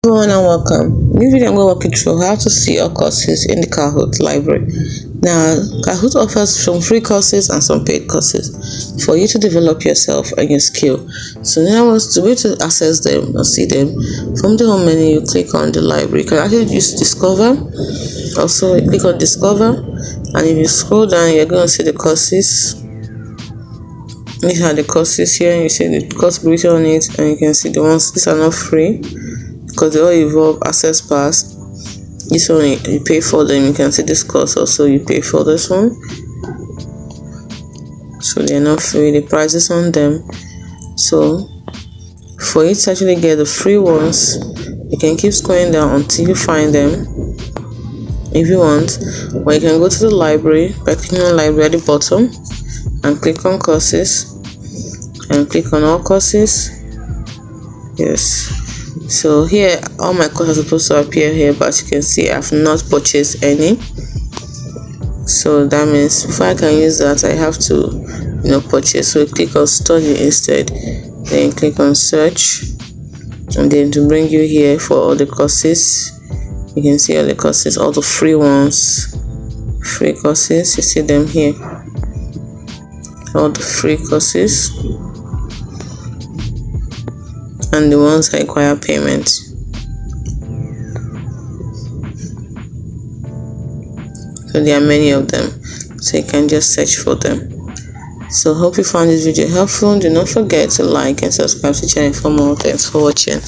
Everyone and welcome. In this video I'm going to walk you through how to see your courses in the Kahoot library. Now, Kahoot offers some free courses and some paid courses for you to develop yourself and your skill. So now the way to access them or see them, from the home menu you click on the library. You can actually use discover. Also you click on discover, and if you scroll down you're going to see the courses. These are the courses here. You see the course briefing on it, and you can see the ones. These are not free because they all involve access pass. This one you pay for them. You can see this course also, you pay for this one, so they're not free. The prices on them. So for you to actually get the free ones, you can keep scrolling down until you find them if you want, or you can go to the library by clicking on library at the bottom and click on courses and click on all courses. Yes, so here all my courses are supposed to appear here, but as you can see I've not purchased any, so that means before I can use that I have to purchase. So click on study instead, then click on search, and then to bring you here for all the courses. You can see all the courses, all the free ones, free courses, you see them here, all the free courses and the ones that require payment. So there are many of them, so you can just search for them. So hope you found this video helpful. Do not forget to like and subscribe to the channel for more. Thanks for watching.